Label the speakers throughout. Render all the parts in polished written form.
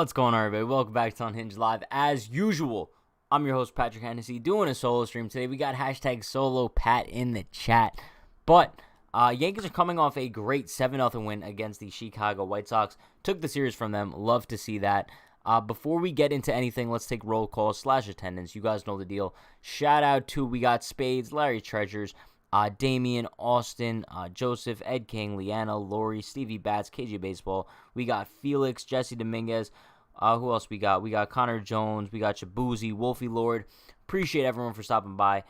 Speaker 1: What's going on, everybody? Welcome back to Unhinged Live. As usual, I'm your host, Patrick Hennessy, doing a solo stream today. We got hashtag solo Pat in the chat. But Yankees are coming off a great 7-0 win against the Chicago White Sox. Took the series from them. Love to see that. Before we get into anything, let's take roll call / attendance. You guys know the deal. Shout out to, we got Spades, Larry Treasures, Damian, Austin, Joseph, Ed King, Leanna, Lori, Stevie Bats, KJ Baseball. We got Felix, Jesse Dominguez. Who else we got? We got Connor Jones. We got Shabuzi, Wolfie Lord. Appreciate everyone for stopping by.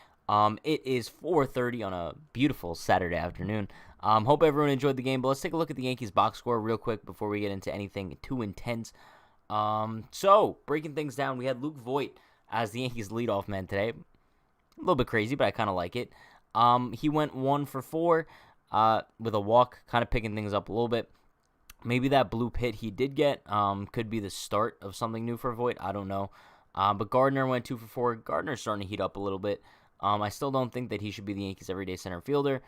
Speaker 1: It is 4:30 on a beautiful Saturday afternoon. Hope everyone enjoyed the game, but let's take a look at the Yankees box score real quick before we get into anything too intense. So, breaking things down, we had Luke Voit as the Yankees leadoff man today. A little bit crazy, but I kind of like it. He went 1 for 4 with a walk, kind of picking things up a little bit. Maybe that blue pit he did get could be the start of something new for Voit. I don't know. But Gardner went 2 for 4. Gardner's starting to heat up a little bit. I still don't think that he should be the Yankees' everyday center fielder,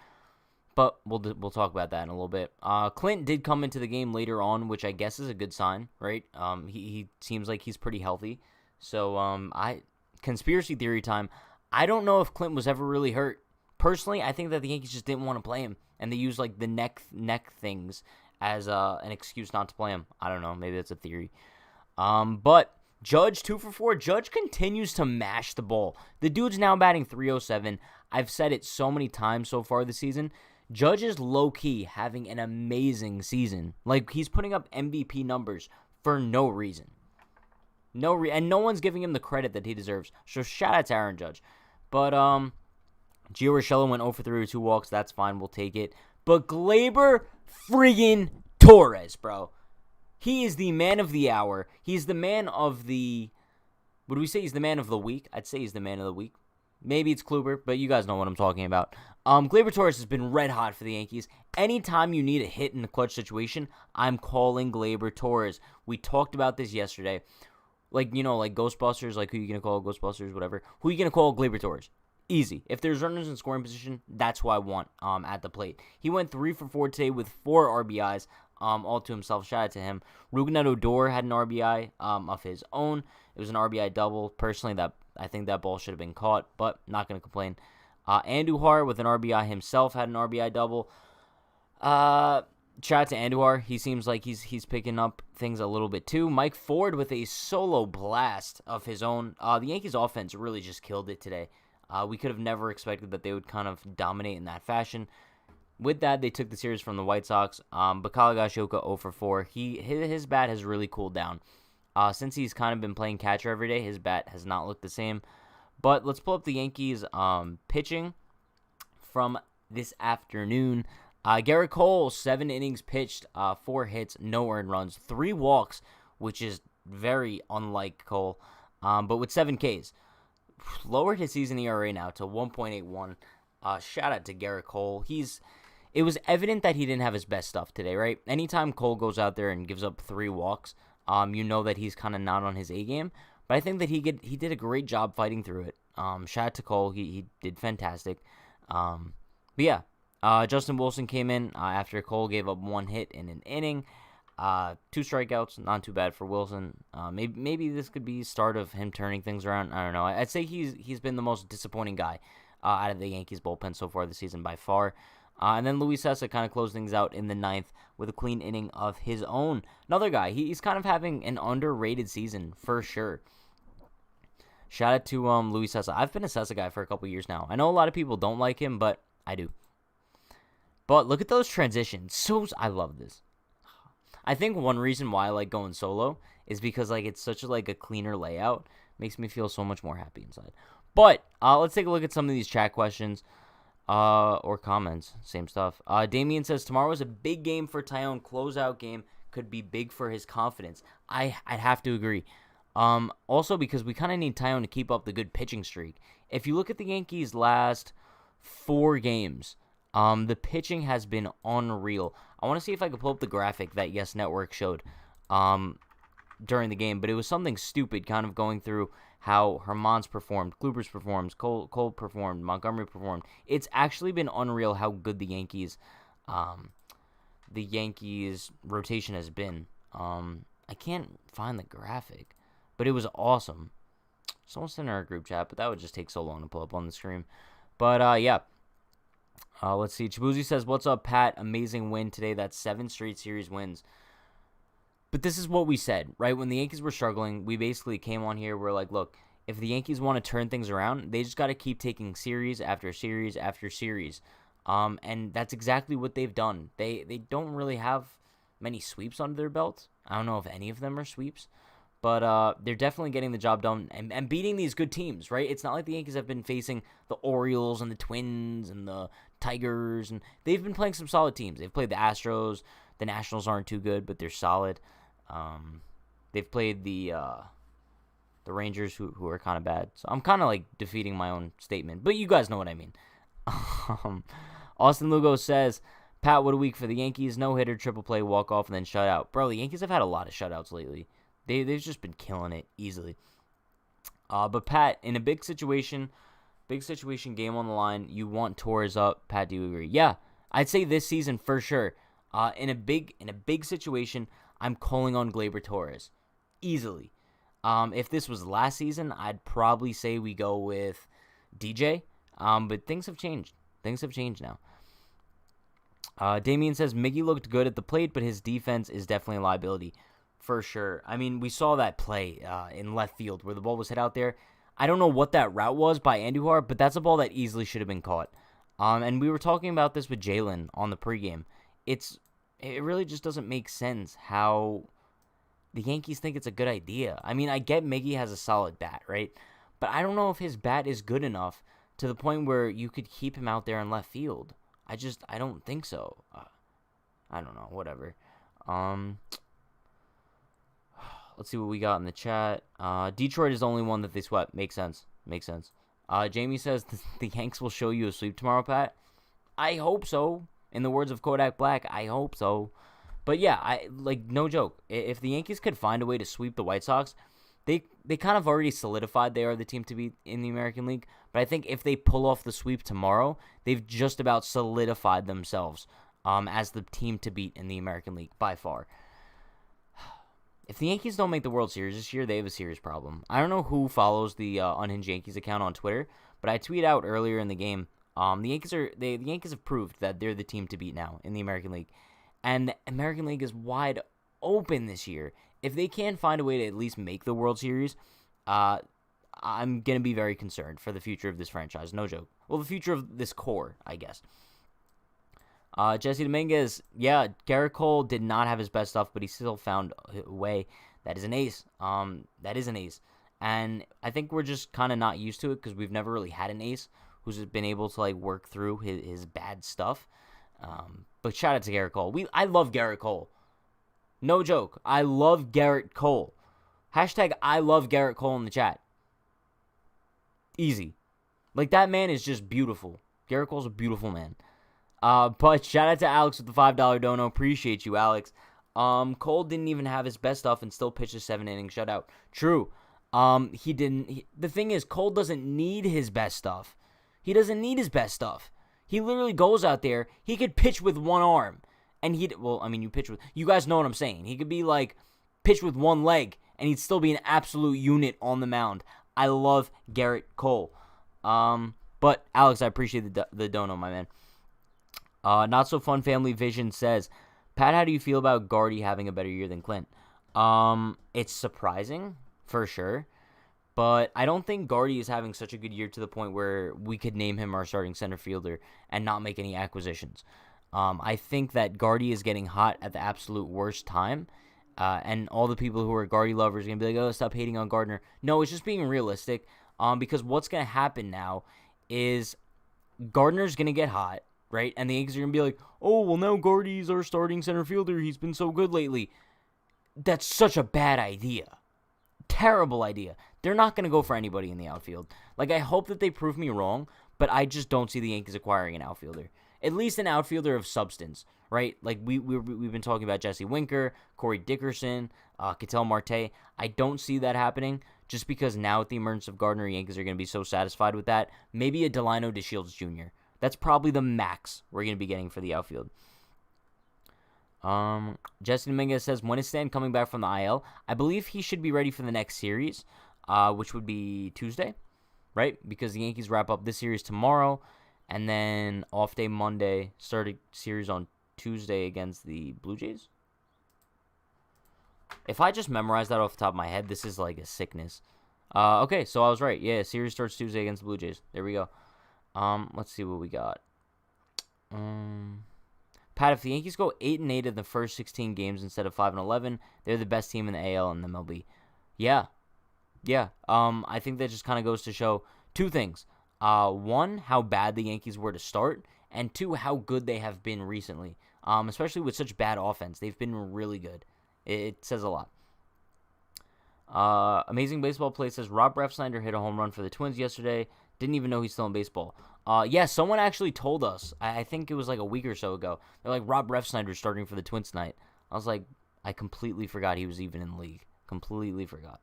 Speaker 1: but we'll talk about that in a little bit. Clint did come into the game later on, which I guess is a good sign, right? He seems like he's pretty healthy. So conspiracy theory time. I don't know if Clint was ever really hurt. Personally, I think that the Yankees just didn't want to play him, and they used like the neck things as an excuse not to play him. I don't know. Maybe that's a theory. But Judge 2 for 4. Judge continues to mash the ball. The dude's now batting .307. I've said it so many times so far this season. Judge is low-key having an amazing season. Like, he's putting up MVP numbers for no reason. And no one's giving him the credit that he deserves. So shout out to Aaron Judge. But Gio Urshela went 0 for 3 with 2 walks. That's fine. We'll take it. But Gleyber friggin' Torres, bro. He is the man of the hour. He's the man of the... Would we say he's the man of the week? I'd say he's the man of the week. Maybe it's Kluber, but you guys know what I'm talking about. Gleyber Torres has been red hot for the Yankees. Anytime you need a hit in a clutch situation, I'm calling Gleyber Torres. We talked about this yesterday. Like, you know, like Ghostbusters, like who you going to call Ghostbusters, whatever. Who you going to call Gleyber Torres? Easy. If there's runners in scoring position, that's who I want at the plate. He went 3 for 4 today with 4 RBIs, all to himself. Shout out to him. Rougned Odor had an RBI of his own. It was an RBI double. Personally, I think that ball should have been caught, but not going to complain. Andujar with an RBI himself had an RBI double. Shout out to Andujar. He seems like he's picking up things a little bit too. Mike Ford with a solo blast of his own. The Yankees offense really just killed it today. We could have never expected that they would kind of dominate in that fashion. With that, they took the series from the White Sox. But Kalagashioka 0 for 4. His bat has really cooled down. Since he's kind of been playing catcher every day, his bat has not looked the same. But let's pull up the Yankees pitching from this afternoon. Garrett Cole, 7 innings pitched, 4 hits, no earned runs, 3 walks, which is very unlike Cole, but with 7 Ks. Lowered his season ERA now to 1.81. Shout out to Garrett Cole. It was evident that he didn't have his best stuff today, right? Anytime Cole goes out there and gives up 3 walks, you know that he's kind of not on his A game. But I think that he did a great job fighting through it. Shout out to Cole. He did fantastic. But yeah, Justin Wilson came in after Cole gave up 1 hit in an inning. 2 strikeouts, not too bad for Wilson. Maybe this could be the start of him turning things around. I don't know. I'd say he's been the most disappointing guy out of the Yankees bullpen so far this season by far. And then Luis Cessa kind of closed things out in the 9th with a clean inning of his own. Another guy, he's kind of having an underrated season for sure. Shout out to Luis Cessa. I've been a Cessa guy for a couple years now. I know a lot of people don't like him, but I do. But look at those transitions. I love this. I think one reason why I like going solo is because like it's such a cleaner layout. Makes me feel so much more happy inside. But let's take a look at some of these chat questions or comments. Same stuff. Damien says tomorrow is a big game for Tyone. Closeout game could be big for his confidence. I'd have to agree. Also because we kind of need Tyone to keep up the good pitching streak. If you look at the Yankees' last 4 games, the pitching has been unreal. I want to see if I can pull up the graphic that Yes Network showed during the game, but it was something stupid, kind of going through how Herman's performed, Kluber's performed, Cole performed, Montgomery performed. It's actually been unreal how good the Yankees rotation has been. I can't find the graphic, but it was awesome. Someone sent in our group chat, but that would just take so long to pull up on the screen. But, yeah. Let's see. Chibuzi says, what's up, Pat? Amazing win today. That's 7 straight series wins. But this is what we said, right? When the Yankees were struggling, we basically came on here. We're like, look, if the Yankees want to turn things around, they just got to keep taking series after series after series. And that's exactly what they've done. They don't really have many sweeps under their belt. I don't know if any of them are sweeps. But they're definitely getting the job done and beating these good teams, right? It's not like the Yankees have been facing the Orioles and the Twins and the Tigers. And they've been playing some solid teams. They've played the Astros. The Nationals aren't too good, but they're solid. They've played the Rangers, who are kind of bad. So I'm kind of like defeating my own statement. But you guys know what I mean. Austin Lugo says, Pat, what a week for the Yankees. No-hitter, triple play, walk-off, and then shutout. Bro, the Yankees have had a lot of shutouts lately. They've just been killing it easily. But Pat, in a big situation game on the line, you want Torres up. Pat, do you agree? Yeah, I'd say this season for sure. In a big situation, I'm calling on Gleyber Torres easily. If this was last season, I'd probably say we go with DJ. But things have changed. Things have changed now. Damien says Miggy looked good at the plate, but his defense is definitely a liability. For sure. I mean, we saw that play in left field where the ball was hit out there. I don't know what that route was by Andujar, but that's a ball that easily should have been caught. And we were talking about this with Jalen on the pregame. It really just doesn't make sense how the Yankees think it's a good idea. I mean, I get Miggy has a solid bat, right? But I don't know if his bat is good enough to the point where you could keep him out there in left field. I don't think so. I don't know. Whatever. Let's see what we got in the chat. Detroit is the only one that they swept. Makes sense. Jamie says the Yanks will show you a sweep tomorrow, Pat. I hope so. In the words of Kodak Black, I hope so. But yeah, no joke. If the Yankees could find a way to sweep the White Sox, they kind of already solidified they are the team to beat in the American League. But I think if they pull off the sweep tomorrow, they've just about solidified themselves as the team to beat in the American League by far. If the Yankees don't make the World Series this year, they have a serious problem. I don't know who follows the Unhinged Yankees account on Twitter, but I tweeted out earlier in the game, the Yankees have proved that they're the team to beat now in the American League. And the American League is wide open this year. If they can't find a way to at least make the World Series, I'm going to be very concerned for the future of this franchise. No joke. Well, the future of this core, I guess. Jesse Dominguez, yeah, Garrett Cole did not have his best stuff, but he still found a way. That is an ace. That is an ace. And I think we're just kind of not used to it because we've never really had an ace who's been able to work through his bad stuff. But shout out to Garrett Cole. I love Garrett Cole. No joke. I love Garrett Cole. Hashtag I love Garrett Cole in the chat. Easy. That man is just beautiful. Garrett Cole's a beautiful man. But shout out to Alex with the $5 dono. Appreciate you, Alex. Cole didn't even have his best stuff and still pitched a 7-inning shutout. True. He didn't. The thing is, Cole doesn't need his best stuff. He doesn't need his best stuff. He literally goes out there. He could pitch with one arm. And you pitch with... You guys know what I'm saying. He could be pitch with one leg, and he'd still be an absolute unit on the mound. I love Garrett Cole. But, Alex, I appreciate the dono, my man. Not So Fun Family Vision says, Pat, how do you feel about Gardy having a better year than Clint? It's surprising, for sure. But I don't think Gardy is having such a good year to the point where we could name him our starting center fielder and not make any acquisitions. I think that Gardy is getting hot at the absolute worst time. And all the people who are Gardy lovers are going to be like, oh, stop hating on Gardner. No, it's just being realistic. Because what's going to happen now is Gardner's going to get hot, right? And the Yankees are going to be like, oh, well, now Gardy's our starting center fielder. He's been so good lately. That's such a bad idea. Terrible idea. They're not going to go for anybody in the outfield. I hope that they prove me wrong, but I just don't see the Yankees acquiring an outfielder. At least an outfielder of substance, right? We've been talking about Jesse Winker, Corey Dickerson, Ketel Marte. I don't see that happening just because now with the emergence of Gardner, Yankees are going to be so satisfied with that. Maybe a Delino DeShields Jr. That's probably the max we're going to be getting for the outfield. Jesse Dominguez says, when is Stan coming back from the IL? I believe he should be ready for the next series, which would be Tuesday, right? Because the Yankees wrap up this series tomorrow, and then off day Monday, start a series on Tuesday against the Blue Jays. If I just memorize that off the top of my head, this is like a sickness. Okay, so I was right. Yeah, series starts Tuesday against the Blue Jays. There we go. Let's see what we got. Pat, if the Yankees go 8-8 in the first 16 games instead of 5-11, they're the best team in the AL and the MLB. Yeah. I think that just kind of goes to show two things. One, how bad the Yankees were to start, and two, how good they have been recently. Especially with such bad offense, they've been really good. It says a lot. Amazing Baseball Play says Rob Refsnyder hit a home run for the Twins yesterday. Didn't even know he's still in baseball. Yeah, someone actually told us. I think it was like a week or so ago. They're like, Rob Refsnyder's starting for the Twins tonight. I was like, I completely forgot he was even in the league. Completely forgot.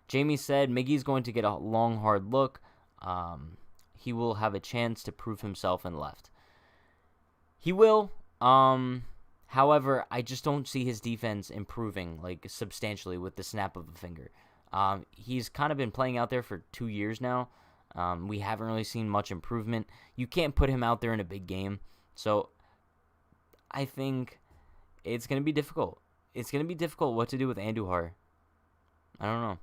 Speaker 1: Jamie said Miggy's going to get a long, hard look. He will have a chance to prove himself in left. He will. However, I just don't see his defense improving like substantially with the snap of a finger. He's kind of been playing out there for 2 years now. We haven't really seen much improvement. You can't put him out there in a big game. So I think it's going to be difficult. It's going to be difficult what to do with Andujar. I don't know.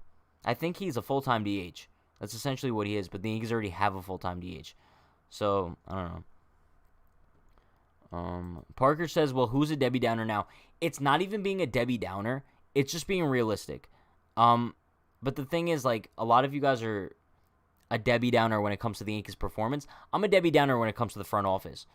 Speaker 1: I think he's a full-time DH. That's essentially what he is, but the Yankees already have a full-time DH. So, I don't know. Parker says, well, who's a Debbie Downer now? It's not even being a Debbie Downer. It's just being realistic. But the thing is, like, a lot of you guys are a Debbie Downer when it comes to the Yankees' performance. I'm a Debbie Downer when it comes to the front office.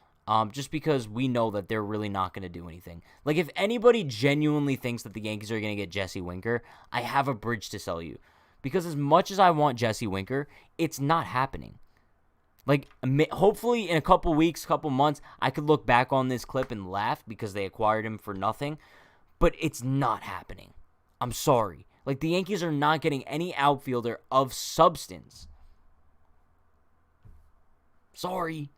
Speaker 1: Just because we know that they're really not going to do anything. Like, if anybody genuinely thinks that the Yankees are going to get Jesse Winker, I have a bridge to sell you. Because as much as I want Jesse Winker, it's not happening. Like, hopefully in a couple weeks, couple months, I could look back on this clip and laugh because they acquired him for nothing. But it's not happening. I'm sorry. Like, the Yankees are not getting any outfielder of substance. Sorry.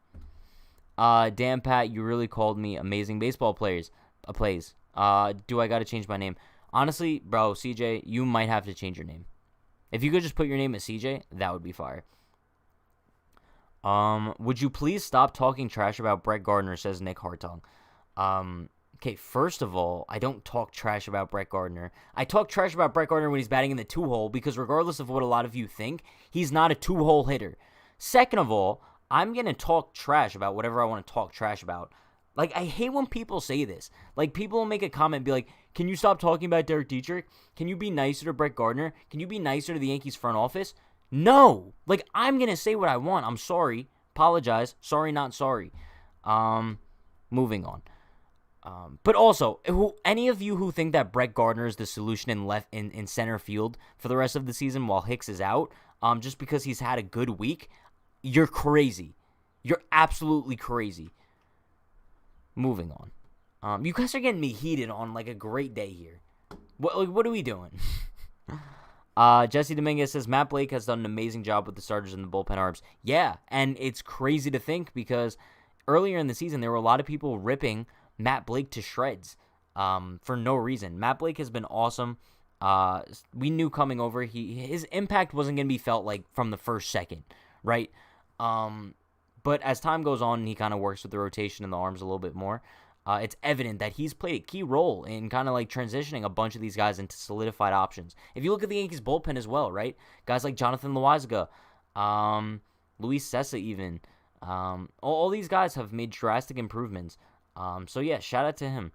Speaker 1: Damn, Pat, you really called me amazing baseball plays. Do I got to change my name? Honestly, bro, CJ, you might have to change your name. If you could just put your name as CJ, that would be fire. Would you please stop talking trash about Brett Gardner, says Nick Hartong. Okay, first of all, I don't talk trash about Brett Gardner. I talk trash about Brett Gardner when he's batting in the two-hole because regardless of what a lot of you think, he's not a two-hole hitter. Second of all, I'm going to talk trash about whatever I want to talk trash about. Like, I hate when people say this. Like, people will make a comment and be like, can you stop talking about Derek Dietrich? Can you be nicer to Brett Gardner? Can you be nicer to the Yankees front office? No. Like, I'm going to say what I want. I'm sorry. Apologize. Sorry, not sorry. Moving on. But also, any of you who think that Brett Gardner is the solution in center field for the rest of the season while Hicks is out, just because he's had a good week, you're crazy. You're absolutely crazy. Moving on. You guys are getting me heated on like a great day here. What are we doing? Jesse Dominguez says Matt Blake has done an amazing job with the starters and the bullpen arms. Yeah, and it's crazy to think because earlier in the season there were a lot of people ripping Matt Blake to shreds for no reason. Matt Blake has been awesome. We knew coming over his impact wasn't going to be felt like from the first second, right? But as time goes on and he kind of works with the rotation and the arms a little bit more, it's evident that he's played a key role in kind of like transitioning a bunch of these guys into solidified options. If you look at the Yankees bullpen as well, right? Guys like Jonathan Loaisiga, Luis Cessa even, all these guys have made drastic improvements. So yeah, shout out to him.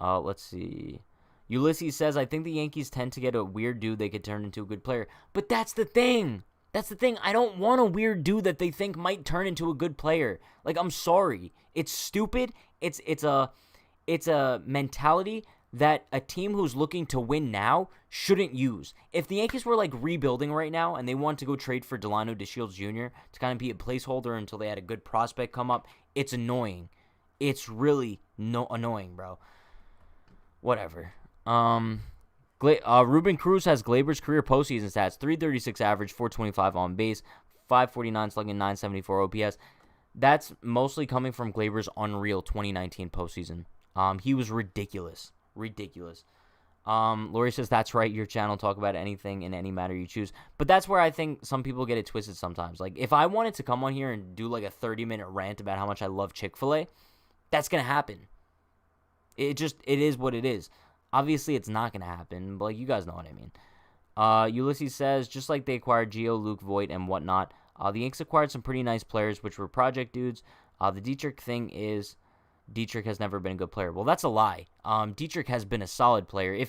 Speaker 1: Let's see. Ulysses says, I think the Yankees tend to get a weird dude they could turn into a good player. But that's the thing. That's the thing. I don't want a weird dude that they think might turn into a good player. Like, I'm sorry. It's stupid. It's a mentality that a team who's looking to win now shouldn't use. If the Yankees were like rebuilding right now and they want to go trade for Delano DeShields Jr. to kind of be a placeholder until they had a good prospect come up, it's annoying. It's really annoying, bro. Whatever. Ruben Cruz has Glaber's career postseason stats: 336 average, 425 on base, 549 slugging, 974 OPS. That's mostly coming from Glaber's unreal 2019 postseason. He was ridiculous. Ridiculous. Lori says, that's right, your channel, talk about anything in any matter you choose. But that's where I think some people get it twisted sometimes. Like, if I wanted to come on here and do like a 30-minute rant about how much I love Chick-fil-A, that's going to happen. It is what it is. Obviously, it's not going to happen, but like, you guys know what I mean. Ulysses says, just like they acquired Gio, Luke Voigt, and whatnot, the Yanks acquired some pretty nice players, which were project dudes. The Dietrich thing is, Dietrich has never been a good player. Well, that's a lie. Dietrich has been a solid player.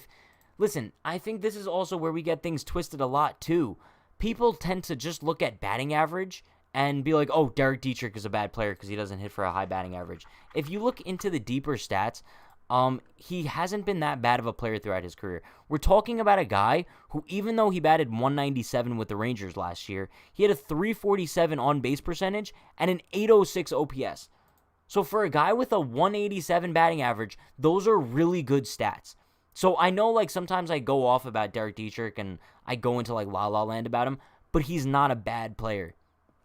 Speaker 1: Listen, I think this is also where we get things twisted a lot, too. People tend to just look at batting average and be like, oh, Derek Dietrich is a bad player because he doesn't hit for a high batting average. If you look into the deeper stats, he hasn't been that bad of a player throughout his career. We're talking about a guy who, even though he batted 197 with the Rangers last year, he had a 347 on-base percentage and an 806 OPS. So for a guy with a 187 batting average, those are really good stats. So I know, like, sometimes I go off about Derek Dietrich and I go into, like, la-la land about him, but he's not a bad player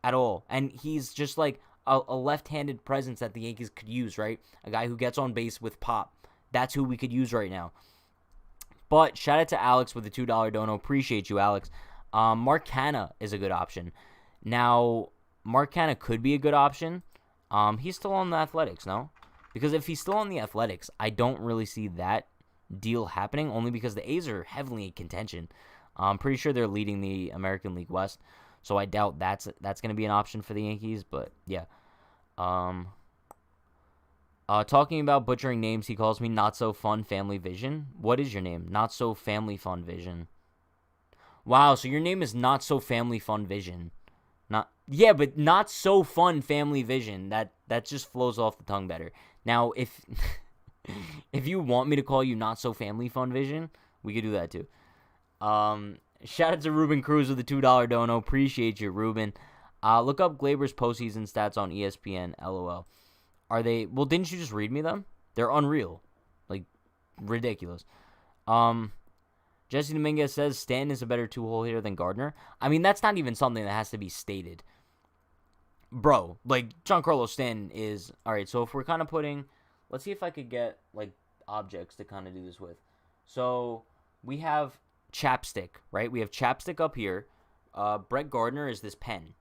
Speaker 1: at all. And he's just, like, a left-handed presence that the Yankees could use, right? A guy who gets on base with pop. That's who we could use right now. But shout out to Alex with the $2 dono. Appreciate you, Alex. Mark Canha is a good option. Now, Mark Canha could be a good option. He's still on the Athletics, no? Because if he's still on the Athletics, I don't really see that deal happening, only because the A's are heavily in contention. I'm pretty sure they're leading the American League West, so I doubt that's going to be an option for the Yankees, but yeah. Talking about butchering names, he calls me Not So Fun Family Vision. What is your name? Not So Family Fun Vision. Wow, so your name is Not So Family Fun Vision. But Not So Fun Family Vision. That just flows off the tongue better. Now, if if you want me to call you Not So Family Fun Vision, we could do that too. Shout out to Ruben Cruz with the $2 dono. Appreciate you, Ruben. Look up Glaber's postseason stats on ESPN. LOL. Are they? Well, didn't you just read me them? They're unreal, like ridiculous. Jesse Dominguez says Stanton is a better two-hole hitter than Gardner. I mean, that's not even something that has to be stated. Bro, like, Giancarlo Stanton is... Alright, so if we're kind of putting... Let's see if I could get, like, objects to kind of do this with. So, we have chapstick, right? We have chapstick up here. Brett Gardner is this pen.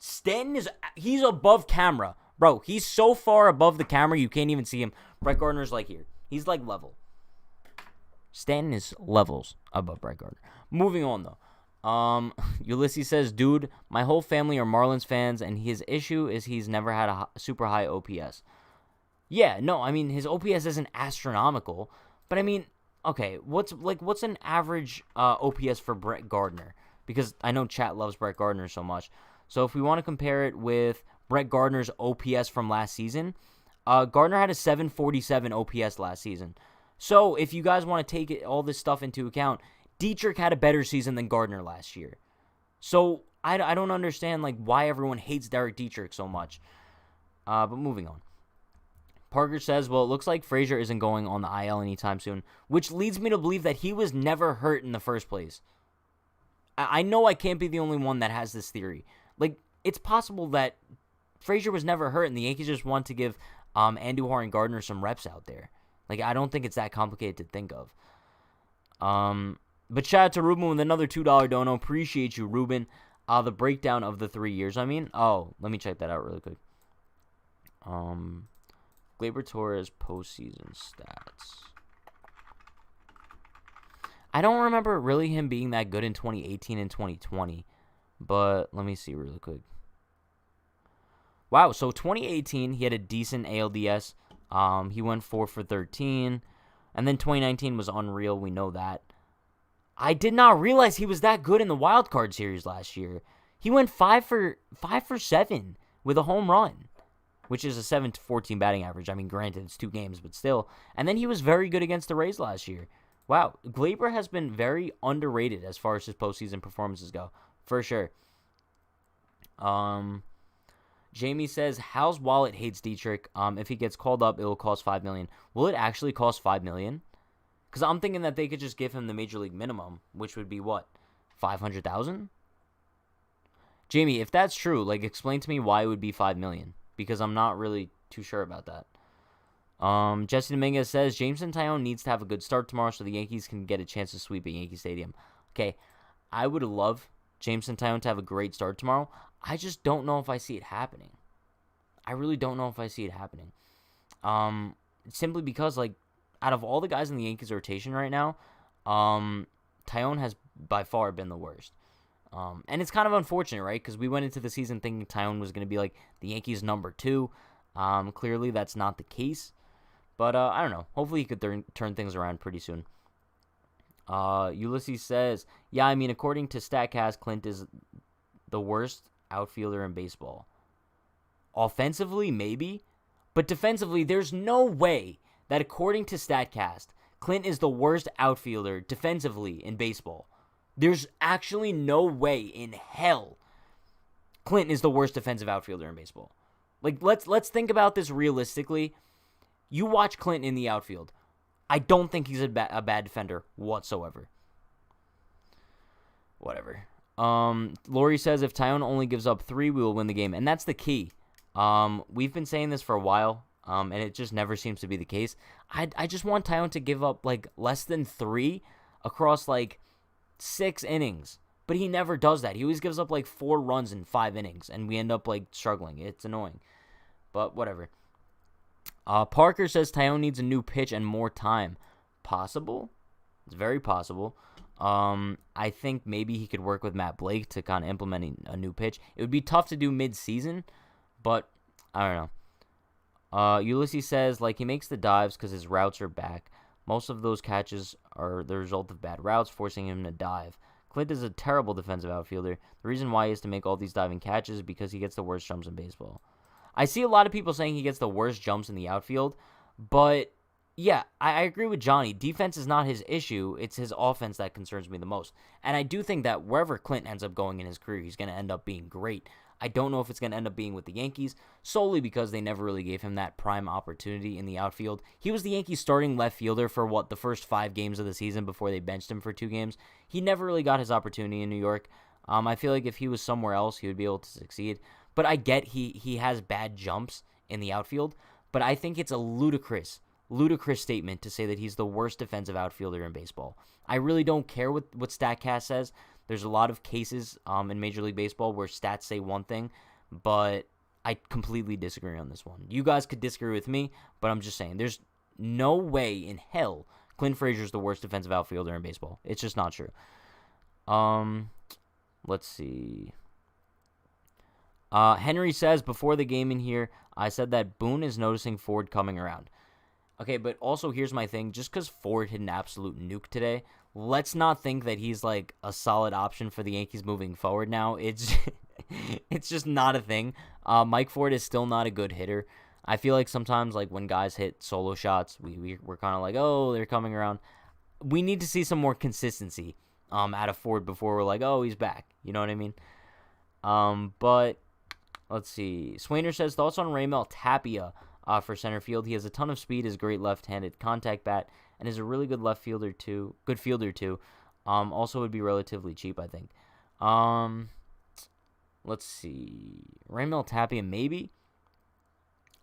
Speaker 1: Stanton is... He's above camera. Bro, he's so far above the camera, you can't even see him. Brett Gardner's, like, here. He's, like, level. Stanton is levels above Brett Gardner. Moving on, though. Ulysses says, dude, my whole family are Marlins fans, and his issue is he's never had a super high OPS. Yeah, no, I mean, his OPS isn't astronomical, but I mean, okay, what's an average OPS for Brett Gardner? Because I know chat loves Brett Gardner so much. So if we want to compare it with Brett Gardner's OPS from last season, Gardner had a 747 OPS last season. So, if you guys want to take all this stuff into account, Dietrich had a better season than Gardner last year. So, I don't understand, like, why everyone hates Derek Dietrich so much. But moving on. Parker says, well, it looks like Frazier isn't going on the IL anytime soon, which leads me to believe that he was never hurt in the first place. I know I can't be the only one that has this theory. Like, it's possible that Frazier was never hurt and the Yankees just want to give Andujar and Gardner some reps out there. Like, I don't think it's that complicated to think of. But shout out to Ruben with another $2 dono. Appreciate you, Ruben. The breakdown of the 3 years, I mean. Oh, let me check that out really quick. Gleyber Torres postseason stats. I don't remember really him being that good in 2018 and 2020. But let me see really quick. Wow, so 2018, he had a decent ALDS. He went 4 for 13, and then 2019 was unreal. We know that. I did not realize he was that good in the wild card series last year. He went 5 for 7 with a home run, which is a 7-14 batting average. I mean, granted, it's 2 games, but still. And then he was very good against the Rays last year. Wow, Gleyber has been very underrated as far as his postseason performances go, for sure. Jamie says, Hal's wallet hates Dietrich. If he gets called up, it will cost $5 million. Will it actually cost $5 million? Because I'm thinking that they could just give him the major league minimum, which would be what? $500,000? Jamie, if that's true, like, explain to me why it would be $5 million. because I'm not really too sure about that. Jesse Dominguez says Jameson Taillon needs to have a good start tomorrow so the Yankees can get a chance to sweep at Yankee Stadium. Okay, I would love Jameson Taillon to have a great start tomorrow. I just don't know if I see it happening. I really don't know if I see it happening. Simply because, like, out of all the guys in the Yankees rotation right now, Taillon has by far been the worst. And it's kind of unfortunate, right? Because we went into the season thinking Taillon was going to be like the Yankees' number 2. Clearly, that's not the case. But I don't know. Hopefully, he could turn things around pretty soon. Ulysses says, yeah, I mean, according to StatCast, Clint is the worst outfielder in baseball. Offensively, maybe. But defensively, there's no way that according to StatCast, Clint is the worst outfielder defensively in baseball. There's actually no way in hell Clint is the worst defensive outfielder in baseball. Like, let's think about this realistically. You watch Clint in the outfield. I don't think he's a bad defender whatsoever. Whatever. Lori says if Taillon only gives up 3, we will win the game. And that's the key. We've been saying this for a while, and it just never seems to be the case. I just want Taillon to give up, like, less than 3 across, like, 6 innings. But he never does that. He always gives up, like, 4 runs in 5 innings, and we end up, like, struggling. It's annoying. But whatever. Parker says Taillon needs a new pitch and more time. Possible. It's very possible. I think maybe he could work with Matt Blake to kind of implement a new pitch. It would be tough to do mid-season, but I don't know. Ulysses says, like, he makes the dives because his routes are back. Most of those catches are the result of bad routes, forcing him to dive. Clint is a terrible defensive outfielder. The reason why he is to make all these diving catches is because he gets the worst jumps in baseball. I see a lot of people saying he gets the worst jumps in the outfield, but yeah, I agree with Johnny. Defense is not his issue. It's his offense that concerns me the most. And I do think that wherever Clint ends up going in his career, he's going to end up being great. I don't know if it's going to end up being with the Yankees, solely because they never really gave him that prime opportunity in the outfield. He was the Yankees' starting left fielder for, the first 5 games of the season before they benched him for 2 games. He never really got his opportunity in New York. I feel like if he was somewhere else, he would be able to succeed. But I get he has bad jumps in the outfield, but I think it's a ludicrous statement to say that he's the worst defensive outfielder in baseball. I really don't care what StatCast says. There's a lot of cases in Major League Baseball where stats say one thing, but I completely disagree on this one. You guys could disagree with me, but I'm just saying there's no way in hell Clint Frazier's the worst defensive outfielder in baseball. It's just not true. Let's see. Henry says, before the game in here, I said that Boone is noticing Ford coming around. Okay, but also here's my thing. Just because Ford hit an absolute nuke today, let's not think that he's like a solid option for the Yankees moving forward now. It's just not a thing. Mike Ford is still not a good hitter. I feel like sometimes like when guys hit solo shots, we're kind of like, oh, they're coming around. We need to see some more consistency out of Ford before we're like, oh, he's back. You know what I mean? But let's see. Swainer says, thoughts on Raymel Tapia for center field. He has a ton of speed, is a great left-handed contact bat, and is a really good left fielder too. Good fielder too. Also would be relatively cheap, I think. Let's see. Raymel Tapia, maybe.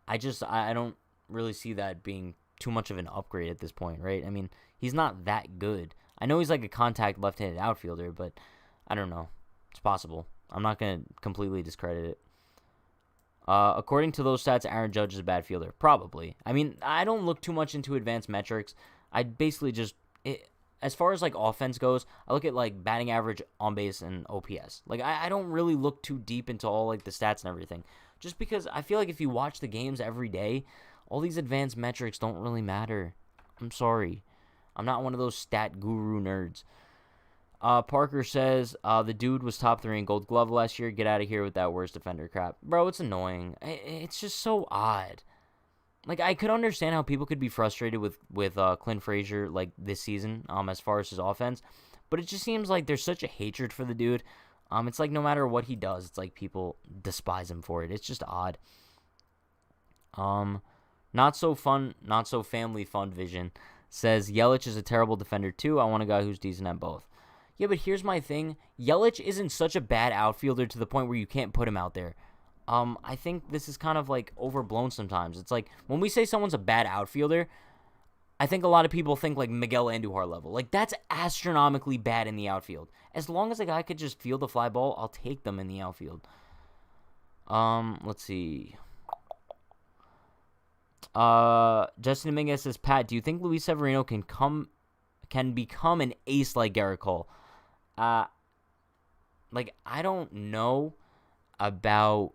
Speaker 1: I don't really see that being too much of an upgrade at this point, right? I mean, he's not that good. I know he's like a contact left-handed outfielder, but I don't know. It's possible. I'm not going to completely discredit it. According to those stats, Aaron Judge is a bad fielder. Probably. I mean, I don't look too much into advanced metrics. I basically just, as far as like offense goes, I look at like batting average, on base, and OPS. Like I don't really look too deep into all like the stats and everything. Just because I feel like if you watch the games every day, all these advanced metrics don't really matter. I'm sorry. I'm not one of those stat guru nerds. Parker says, the dude was top 3 in Gold Glove last year. Get out of here with that worst defender crap. Bro, it's annoying. It's just so odd. Like, I could understand how people could be frustrated with Clint Frazier, like, this season, as far as his offense. But it just seems like there's such a hatred for the dude. It's like no matter what he does, it's like people despise him for it. It's just odd. Not so fun, not so family fun vision says, Yelich is a terrible defender too. I want a guy who's decent at both. Yeah, but here's my thing. Yelich isn't such a bad outfielder to the point where you can't put him out there. I think this is kind of like overblown sometimes. It's like when we say someone's a bad outfielder, I think a lot of people think like Miguel Andujar level. Like that's astronomically bad in the outfield. As long as a guy could just field the fly ball, I'll take them in the outfield. Let's see. Justin Dominguez says, Pat, do you think Luis Severino can become an ace like Gerrit Cole? Like I don't know about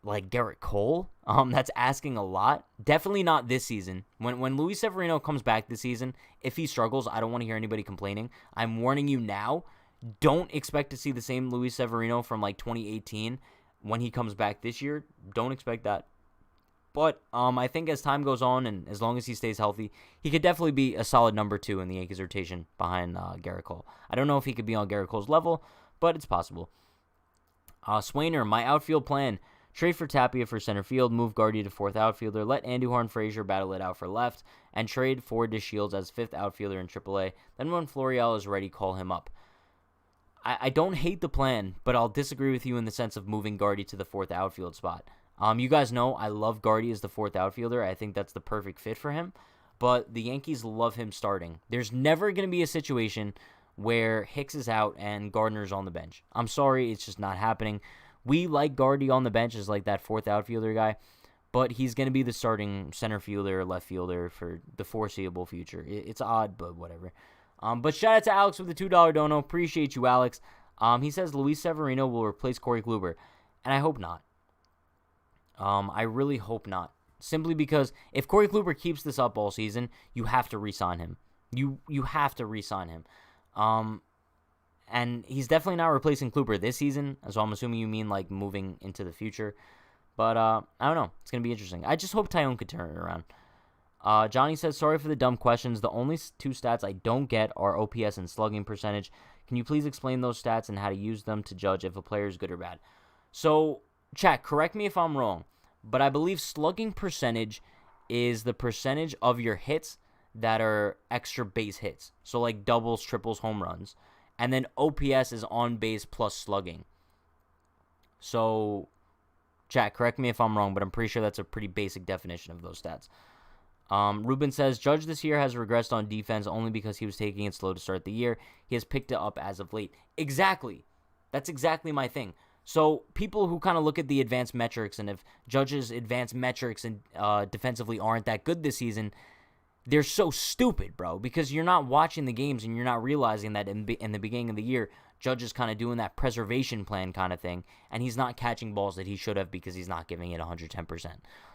Speaker 1: like Gerrit Cole. That's asking a lot. Definitely not this season. When Luis Severino comes back this season, if he struggles, I don't want to hear anybody complaining. I'm warning you now. Don't expect to see the same Luis Severino from like 2018 when he comes back this year. Don't expect that. But I think as time goes on and as long as he stays healthy, he could definitely be a solid number 2 in the Yankees rotation behind Gerrit Cole. I don't know if he could be on Gerrit Cole's level, but it's possible. Swainer, my outfield plan. Trade for Tapia for center field, move Guardy to 4th outfielder, let Andujar and Frazier battle it out for left, and trade for DeShields as 5th outfielder in AAA. Then when Florial is ready, call him up. I don't hate the plan, but I'll disagree with you in the sense of moving Guardy to the 4th outfield spot. You guys know I love Guardy as the 4th outfielder. I think that's the perfect fit for him, but the Yankees love him starting. There's never going to be a situation where Hicks is out and Gardner's on the bench. I'm sorry, it's just not happening. We like Guardy on the bench as like that 4th outfielder guy, but he's going to be the starting center fielder or left fielder for the foreseeable future. It's odd, but whatever. But shout out to Alex with the $2 dono. Appreciate you, Alex. He says Luis Severino will replace Corey Kluber, and I hope not. I really hope not. Simply because if Corey Kluber keeps this up all season, you have to re-sign him. You have to re-sign him. And he's definitely not replacing Kluber this season, so I'm assuming you mean like moving into the future. But I don't know. It's going to be interesting. I just hope Tyone could turn it around. Johnny says, sorry for the dumb questions. The only 2 stats I don't get are OPS and slugging percentage. Can you please explain those stats and how to use them to judge if a player is good or bad? So, chat, correct me if I'm wrong, but I believe slugging percentage is the percentage of your hits that are extra base hits. So like doubles, triples, home runs. And then OPS is on base plus slugging. So, chat, correct me if I'm wrong, but I'm pretty sure that's a pretty basic definition of those stats. Ruben says, Judge this year has regressed on defense only because he was taking it slow to start the year. He has picked it up as of late. Exactly. That's exactly my thing. So people who kind of look at the advanced metrics, and if Judge's advanced metrics and defensively aren't that good this season, they're so stupid, bro, because you're not watching the games and you're not realizing that in the beginning of the year, Judge is kind of doing that preservation plan kind of thing, and he's not catching balls that he should have because he's not giving it 110%.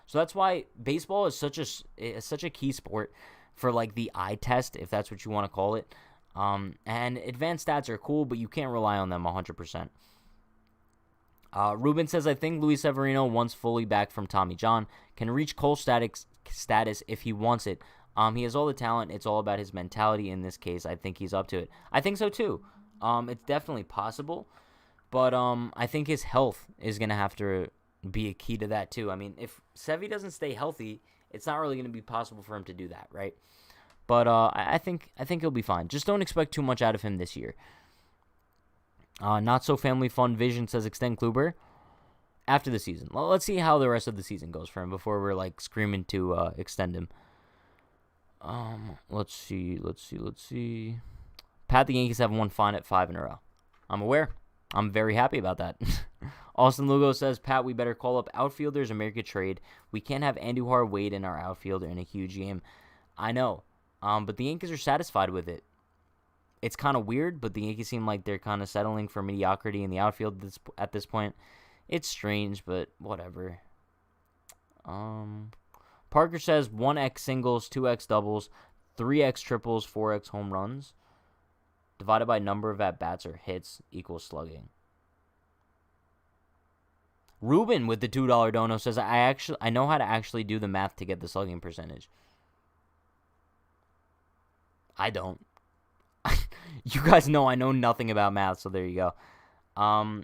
Speaker 1: So that's why baseball is such a key sport for like the eye test, if that's what you want to call it. And advanced stats are cool, but you can't rely on them 100%. Ruben says, I think Luis Severino, once fully back from Tommy John, can reach Cole status if he wants it. He has all the talent. It's all about his mentality. In this case, I think he's up to it. I think so too. It's definitely possible, but I think his health is going to have to be a key to that too. I mean, if Sevy doesn't stay healthy, it's not really going to be possible for him to do that, right? But I think he'll be fine. Just don't expect too much out of him this year. Not so family fun vision says extend Kluber after the season. Well, let's see how the rest of the season goes for him before we're like screaming to extend him. Let's see. Pat, the Yankees have won 5 in a row. I'm aware. I'm very happy about that. Austin Lugo says, Pat, we better call up outfielders and make a trade. We can't have Andujar Wade in our outfielder in a huge game. I know. But the Yankees are satisfied with it. It's kind of weird, but the Yankees seem like they're kind of settling for mediocrity in the outfield at this point. It's strange, but whatever. Parker says 1x singles, 2x doubles, 3x triples, 4x home runs, divided by number of at-bats or hits equals slugging. Ruben with the $2 dono says, I know how to actually do the math to get the slugging percentage. I don't. You guys know I know nothing about math, so there you go.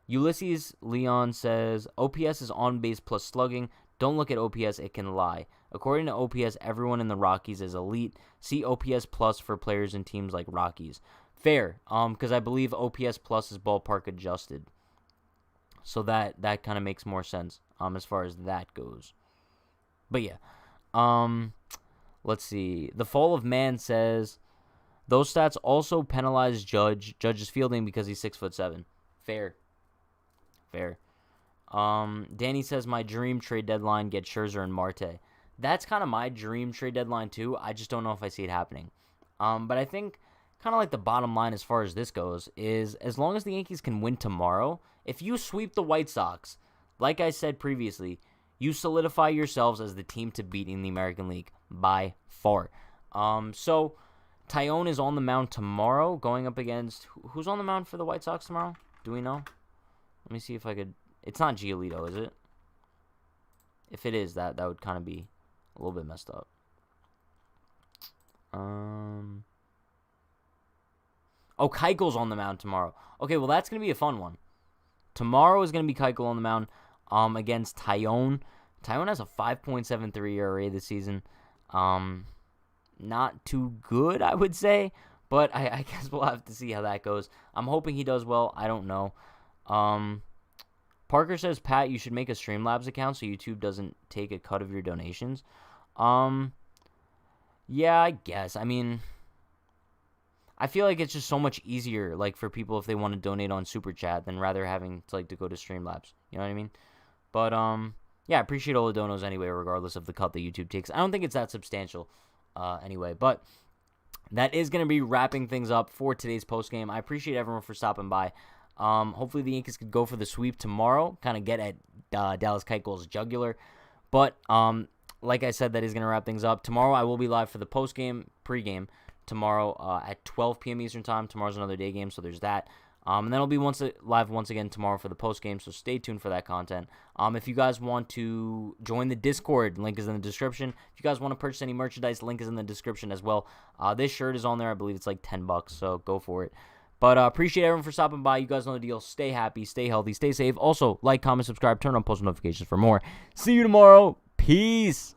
Speaker 1: Ulysses Leon says, OPS is on base plus slugging. Don't look at OPS, it can lie. According to OPS, everyone in the Rockies is elite. See OPS plus for players in teams like Rockies. Fair, because I believe OPS plus is ballpark adjusted. So that kind of makes more sense as far as that goes. But yeah. Let's see. The Fall of Man says those stats also penalize Judge's fielding because he's 6'7". Fair. Danny says my dream trade deadline, get Scherzer and Marte. That's kind of my dream trade deadline too. I just don't know if I see it happening. But I think kind of like the bottom line as far as this goes is as long as the Yankees can win tomorrow, if you sweep the White Sox, like I said previously, you solidify yourselves as the team to beat in the American League by far. So Tyone is on the mound tomorrow, going up against who's on the mound for the White Sox tomorrow? Do we know? Let me see if I could. It's not Giolito, is it? If it is, that would kind of be a little bit messed up. Oh, Keuchel's on the mound tomorrow. Okay, well that's gonna be a fun one. Tomorrow is gonna be Keuchel on the mound. Against Tyone. Tyone has a 5.73 ERA this season. Not too good, I would say, but I guess we'll have to see how that goes. I'm hoping he does well. I don't know. Parker says, Pat, you should make a Streamlabs account so YouTube doesn't take a cut of your donations. Yeah, I guess. I mean, I feel like it's just so much easier, like, for people if they want to donate on Super Chat than rather having to go to Streamlabs. You know what I mean? But, yeah, I appreciate all the donos anyway, regardless of the cut that YouTube takes. I don't think it's that substantial anyway, but that is going to be wrapping things up for today's postgame. I appreciate everyone for stopping by. Hopefully the Yankees could go for the sweep tomorrow, kind of get at Dallas Keuchel's jugular. But, like I said, that is going to wrap things up. Tomorrow I will be live for the postgame, pregame, tomorrow at 12 p.m. Eastern Time. Tomorrow's another day game, so there's that. And then I'll be live once again tomorrow for the post game, so stay tuned for that content. If you guys want to join the Discord, link is in the description. If you guys want to purchase any merchandise, link is in the description as well. This shirt is on there. I believe it's like $10, so go for it. But appreciate everyone for stopping by. You guys know the deal. Stay happy, stay healthy, stay safe. Also, like, comment, subscribe, turn on post notifications for more. See you tomorrow. Peace.